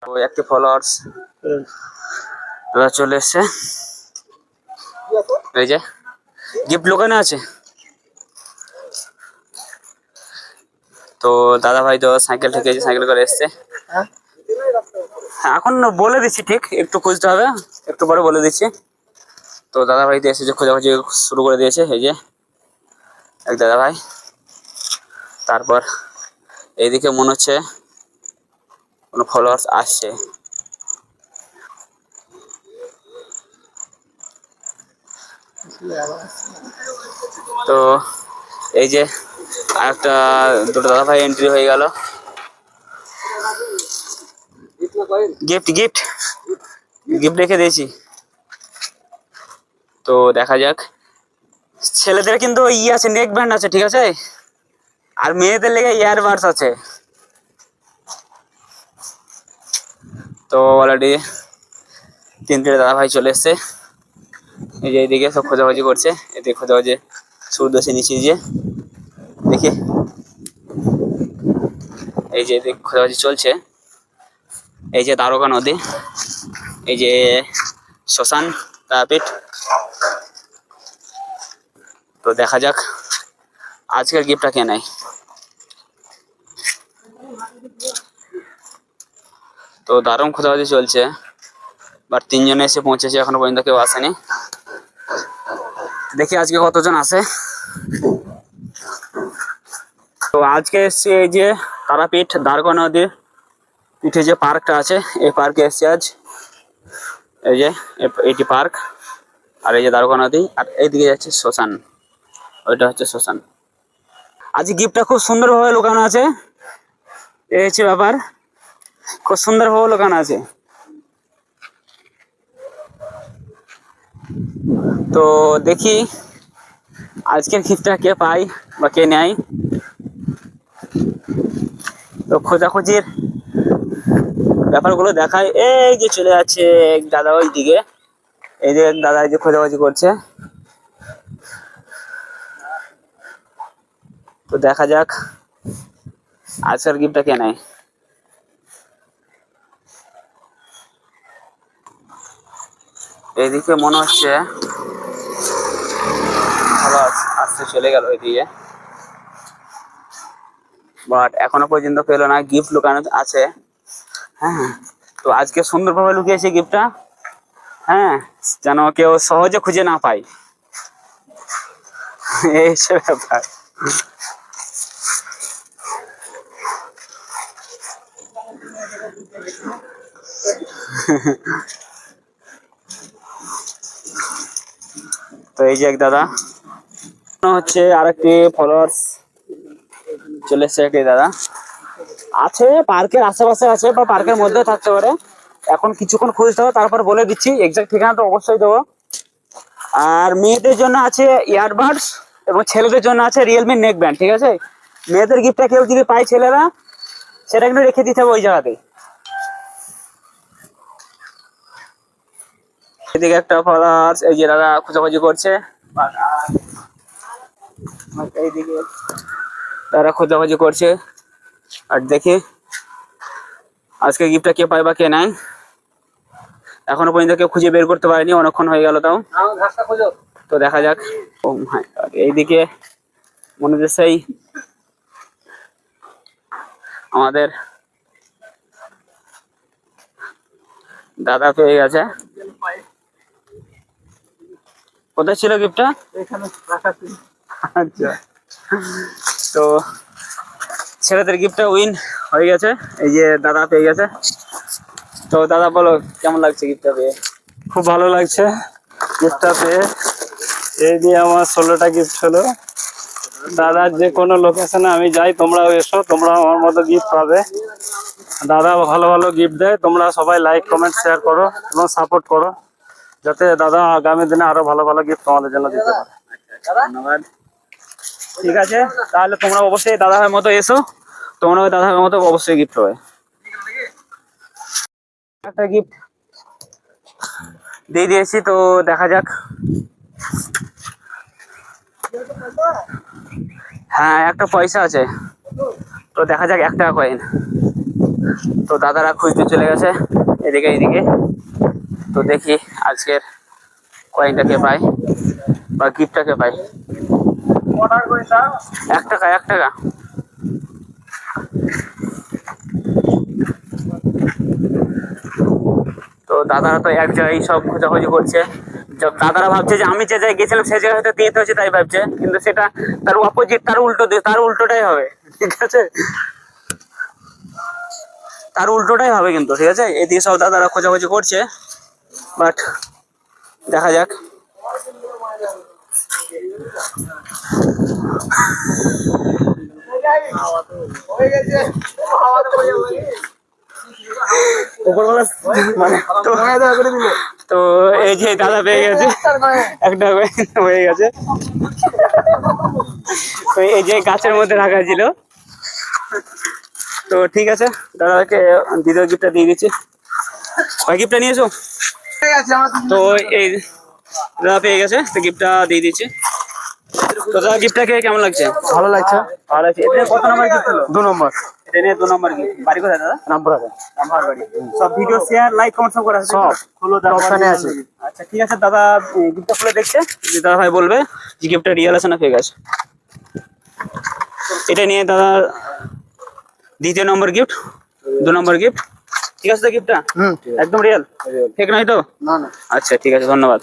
তো একটি ফলোয়ার্স চলে এসছে, এই যে গিফট লুকানো আছে। তো দাদা ভাই তো সাইকেল থেকে সাইকেল করে এসছে। এখন বলে দিচ্ছি, ঠিক একটু খুঁজতে হবে, একটু পরে বলে দিচ্ছি। তো দাদা ভাই তো এসে যে খোঁজাখুঁজি শুরু করে দিয়েছে, এই যে এক দাদা ভাই। তারপর এইদিকে মনে হচ্ছে কোনো ফলোয়ার্স আসছে। তো এই যে একটা দুটো দাদা ভাই এন্ট্রি হয়ে গেল। গিফট গিফট গিফট রেখে দিয়েছি। তো দেখা যাক, ছেলেদের কিন্তু আছে, নেক ব্যান্ড আছে, ঠিক আছে, আর মেয়েদের লেগে ইয়ারবাডস আছে। তো অলরেডি তিনটে দাদা ভাই চলে এসছে, এই যে এইদিকে সব খোঁজাখুঁজি করছে। এদিকে খোঁজাখুঁজি শুরু সে নিচে, যে দেখি এই যে এদিকে খোঁজাখুঁজি চলছে। এই যে দ্বারকা নদী, এই যে শ্মশান তারাপীঠ। তো দেখা যাক আজকের গিফটটা কে নেয়। তো দারুণ খোঁজাখুঁজি চলছে, বাট তিনজনে এসে পৌঁছেছে, এখনো পর্যন্ত কেউ আসেনি। দেখি আজকে কতজন আসে। তো আজকে এসছি এই যে তারাপীঠ দ্বারকা নদীর পিঠে যে পার্কটা আছে, এই পার্কে এসছি আজ। এই যে এটি পার্ক, আর এই যে দ্বারকা নদী, আর এইদিকে যাচ্ছে শ্মশান, ওইটা হচ্ছে শ্মশান। আজ গিফটটা খুব সুন্দরভাবে লুকানো আছে, এই হচ্ছে ব্যাপার, খুব সুন্দরভাবে লুকানো আছে। তো দেখি আজকের গিফটটা কে পাই বা কে নেয়। তো খোঁজাখুঁজির ব্যাপারগুলো দেখায়, এই যে চলে যাচ্ছে এক দাদা ওই দিকে, এই যে এক দাদা এই যে খোঁজাখুঁজি করছে। তো দেখা যাক আজকের গিফটটা কে নেয়। এইদিকে মনে হচ্ছে ভালো আসতে চলে গেল ওইদিকে, বাট এখনো পর্যন্ত পেলো না, গিফট লুকানো আছে। হ্যাঁ, তো আজকে সুন্দরভাবে লুকিয়েছে গিফটটা, হ্যাঁ, যেন কেউ সহজে খুঁজে না পায়, এই সব ব্যাপার। তো এই যে এক দাদা হচ্ছে, আর একটি ফলোয়ার্স চলে এসছে, একটি দাদা আছে পার্কের আশেপাশে আছে, বা পার্কের মধ্যে থাকতে পারে। এখন কিছুক্ষণ খুঁজতে হবে, তারপর বলে দিচ্ছি, এক্সাক্ট ঠিকানা তো অবশ্যই দেবো। আর মেয়েদের জন্য আছে ইয়ারবাডস, এবং ছেলেদের জন্য আছে রিয়েলমি নেক ব্যান্ড, ঠিক আছে। মেয়েদের গিফটটা কেউ যদি পায় ছেলেরা, সেটা কিন্তু রেখে দিতে হবে ওই জায়গাতেই। এদিকে একটা ফলোয়ার্স, এই যে দাদা খোঁজাখুঁজি করছে, এইদিকে তারা খোঁজাখুঁজি করছে। আর দেখি আজকে গিফটটা কে পায় বা কে নেয়। এখনো পর্যন্ত কেউ খুঁজে বের করতে পারেনি, অনেকক্ষণ হয়ে গেল তাও। তো দেখা যাক। ও মাই গড, এইদিকে মনে হচ্ছে সেই আমাদের দাদা পেয়ে গেছে। কোথায় ছিল গিফটটা? আচ্ছা, তো ছেলেদের গিফটটা উইন হয়ে গেছে, এই যে দাদা পেয়ে গেছে। তো দাদা বলো, কেমন লাগছে গিফটটা পেয়ে? খুব ভালো লাগছে গিফটটা পেয়ে। এই দিয়ে আমার 16টা গিফট হলো। দাদা যে কোনো লোকেশনে আমি যাই, তোমরাও এসো, তোমরাও আমার মতো গিফট পাবে। দাদা ভালো ভালো গিফট দেয়, তোমরা সবাই লাইক কমেন্ট শেয়ার করো এবং সাপোর্ট করো, যাতে দাদা আগামী দিনে আরো ভালো ভালো গিফট তোমাদের জন্য দিতে পারে। ধন্যবাদ। ঠিক আছে, তাহলে তোমরা অবশ্যই দাদা ভাইয়ের মতো এসো, তোমরা দাদা ভাইয়ের মতো অবশ্যই গিফট হবে। একটা গিফট দিয়ে দিয়েছি, তো দেখা যাক। হ্যাঁ, একটা পয়সা আছে, তো দেখা যাক 1 টাকা কয়েন। তো দাদারা খুঁজতে চলে গেছে এদিকে এইদিকে। তো দেখি আজকের কয়েনটাকে পাই বা গিফটটাকে পাই। 1 টাকা 1 টাকা। তো দাদারা তো এক জায়গায় সব খোঁজাখুঁজি করছে। দাদারা ভাবছে যে আমি যে জায়গায় গেছিলাম সেই জায়গায় হয়তো দিতে হচ্ছে তাই ভাবছে, কিন্তু সেটা তার অপোজিট, তার উল্টোটাই হবে, ঠিক আছে? তার উল্টোটাই হবে কিন্তু, ঠিক আছে? এদিকে সব দাদারা খোঁজাখুঁজি করছে, বাট দেখা যাক। মানে তো এই যে দাদা পেয়ে গেছে, 1 টাকা হয়ে গেছে। তো এই যে গাছের মধ্যে রাখা ছিল। তো ঠিক আছে, দাদাকে দ্বিতীয় গিফটটা দিয়ে দিচ্ছি। ভাই গিফটটা নিয়েছো? তো এই দাদা পেয়ে গেছে, তো গিফটটা দিয়ে দিচ্ছি। তো দাদা গিফটটাকে কেমন লাগছে? ভালো লাগছে। ভালো লাগছে। এটা কত নম্বর গিফট হলো? 2 নম্বর। এটা নিয়ে 2 নম্বর গিফট। বাড়ি কোথায় দাদা? রামপুরহাটে। আমার বাড়ি। সব ভিডিও শেয়ার লাইক কমেন্ট সব করে আছে? সব হলো top fan এ আছে। আচ্ছা ঠিক আছে, দাদা গিফটটা খুলে দেখছে, যে দাদা ভাই বলবে যে গিফটটা রিয়েল আছে না ফেক আছে। এটা নিয়ে দাদা দ্বিতীয় নম্বর গিফট, 2 নম্বর গিফট। ঠিক আছে তো গিফটটা? হুম। একদম রিয়েল, ফেক নয় তো? না না। আচ্ছা ঠিক আছে, ধন্যবাদ।